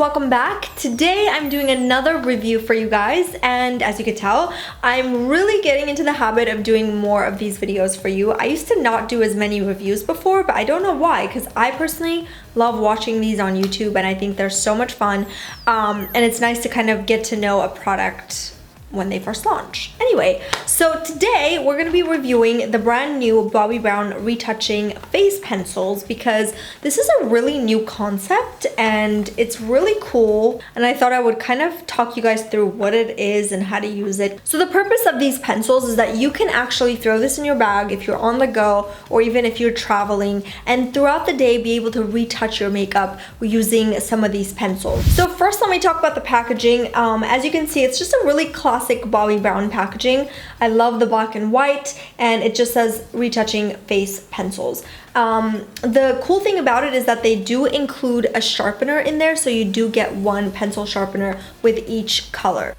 welcome back. Today I'm doing another review for you guys, and as you can tell, I'm really getting into the habit of doing more of these videos for you. I used to not do as many reviews before, but I don't know why, because I personally love watching these on YouTube and I think they're so much fun, and it's nice to kind of get to know a product when they first launch. Anyway, so today we're going to be reviewing the brand new Bobbi Brown Retouching face pencils because this is a really new concept and it's really cool, and I thought I would kind of talk you guys through what it is and how to use it. So the purpose of these pencils is that you can actually throw this in your bag if you're on the go or even if you're traveling, and throughout the day be able to retouch your makeup using some of these pencils. So first let me talk about the packaging. As you can see, it's just a really classic Bobbi Brown packaging. I love the black and white, and it just says Retouching Face Pencils. The cool thing about it is that they do include a sharpener in there, so you do get one pencil sharpener with each color.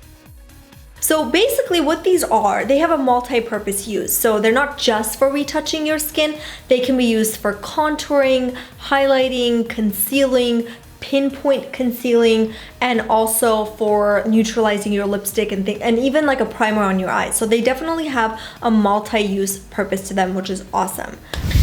So basically what these are, they have a multi-purpose use. So they're not just for retouching your skin, they can be used for contouring, highlighting, concealing, pinpoint concealing, and also for neutralizing your lipstick and even like a primer on your eyes. So they definitely have a multi-use purpose to them, which is awesome.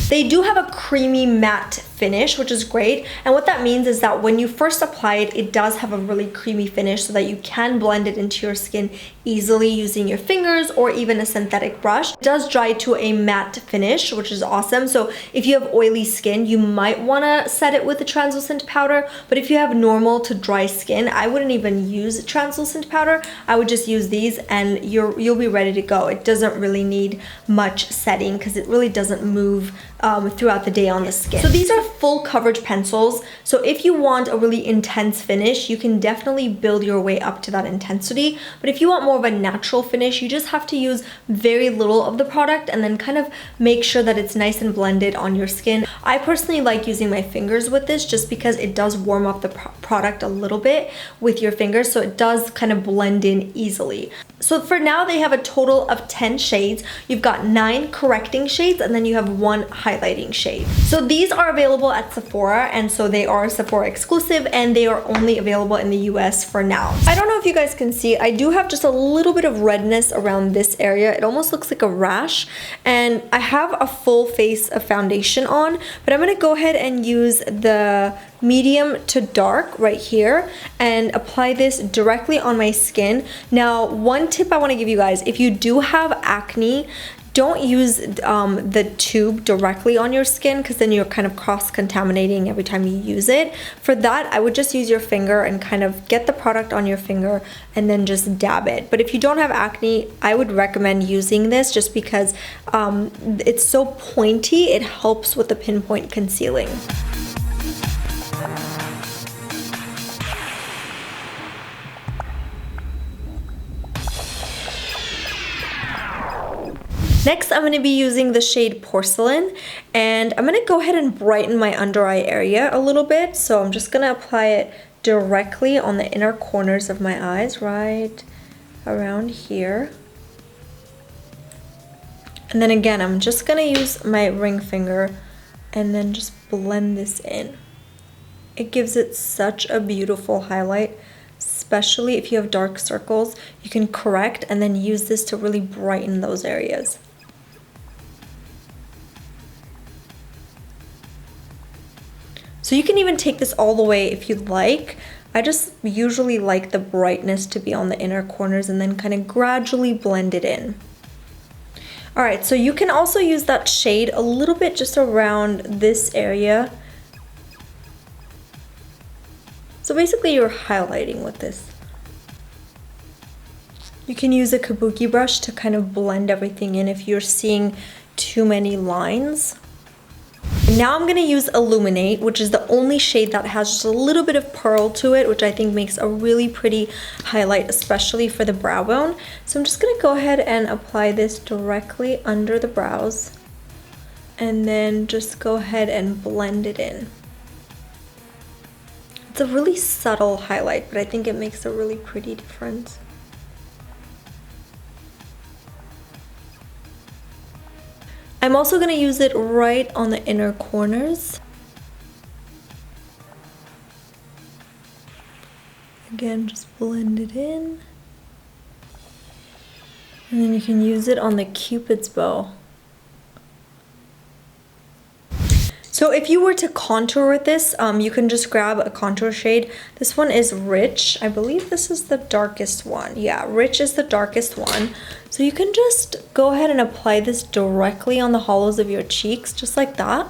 They do have a creamy matte finish, which is great, and what that means is that when you first apply it, it does have a really creamy finish so that you can blend it into your skin easily using your fingers or even a synthetic brush. It does dry to a matte finish, which is awesome. So if you have oily skin, you might want to set it with a translucent powder, but if you have normal to dry skin, I wouldn't even use translucent powder. I would just use these and you'll be ready to go. It doesn't really need much setting because it really doesn't move throughout the day on the skin. So these are full coverage pencils, so if you want a really intense finish, you can definitely build your way up to that intensity, but if you want more of a natural finish, you just have to use very little of the product and then kind of make sure that it's nice and blended on your skin. I personally like using my fingers with this just because it does warm up the product a little bit with your fingers, so it does kind of blend in easily. So for now, they have a total of 10 shades. You've got 9 correcting shades, and then you have 1 highlighting shade. So these are available at Sephora, and so they are Sephora exclusive, and they are only available in the US for now. I don't know if you guys can see, I do have just a little bit of redness around this area. It almost looks like a rash, and I have a full face of foundation on, but I'm gonna go ahead and use the medium to dark right here and apply this directly on my skin. Now, one tip I want to give you guys, if you do have acne, don't use the tube directly on your skin because then you're kind of cross-contaminating every time you use it. For that, I would just use your finger and kind of get the product on your finger and then just dab it. But if you don't have acne, I would recommend using this just because it's so pointy, it helps with the pinpoint concealing. Next, I'm going to be using the shade Porcelain, and I'm going to go ahead and brighten my under eye area a little bit. So I'm just going to apply it directly on the inner corners of my eyes, right around here. And then again, I'm just going to use my ring finger and then just blend this in. It gives it such a beautiful highlight, especially if you have dark circles. You can correct and then use this to really brighten those areas. So you can even take this all the way if you'd like. I just usually like the brightness to be on the inner corners and then kind of gradually blend it in. Alright, so you can also use that shade a little bit just around this area. So basically you're highlighting with this. You can use a kabuki brush to kind of blend everything in if you're seeing too many lines. Now I'm going to use Illuminate, which is the only shade that has just a little bit of pearl to it, which I think makes a really pretty highlight, especially for the brow bone. So I'm just going to go ahead and apply this directly under the brows and then just go ahead and blend it in. It's a really subtle highlight, but I think it makes a really pretty difference. I'm also going to use it right on the inner corners. Again, just blend it in. And then you can use it on the Cupid's bow. So if you were to contour with this, you can just grab a contour shade. This one is Rich. I believe this is the darkest one. Yeah, Rich is the darkest one. So you can just go ahead and apply this directly on the hollows of your cheeks, just like that.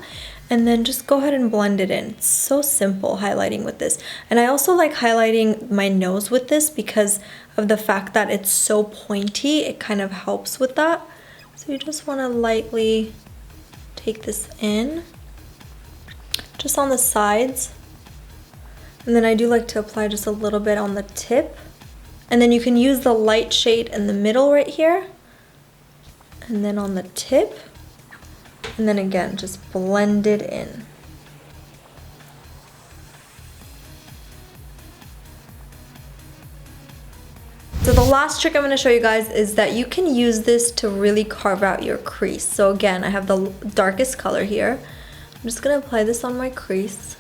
And then just go ahead and blend it in. It's so simple highlighting with this. And I also like highlighting my nose with this because of the fact that it's so pointy. It kind of helps with that. So you just want to lightly take this in, just on the sides. And then I do like to apply just a little bit on the tip. And then you can use the light shade in the middle right here. And then on the tip. And then again, just blend it in. So the last trick I'm going to show you guys is that you can use this to really carve out your crease. So again, I have the darkest color here. I'm just going to apply this on my crease.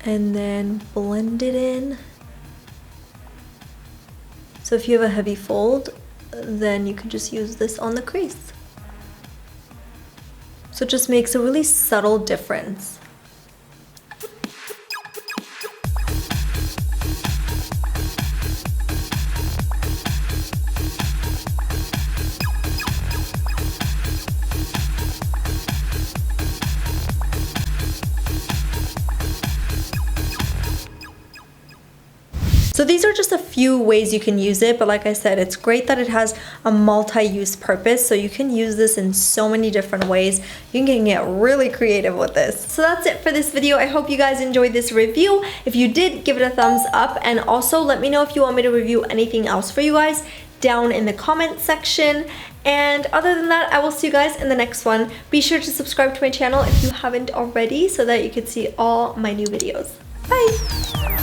And then blend it in. So if you have a heavy fold, then you can just use this on the crease. So it just makes a really subtle difference. So these are just a few ways you can use it, but like I said, it's great that it has a multi-use purpose, so you can use this in so many different ways. You can get really creative with this. So that's it for this video. I hope you guys enjoyed this review. If you did, give it a thumbs up, and also let me know if you want me to review anything else for you guys down in the comment section. And other than that, I will see you guys in the next one. Be sure to subscribe to my channel if you haven't already so that you can see all my new videos. Bye!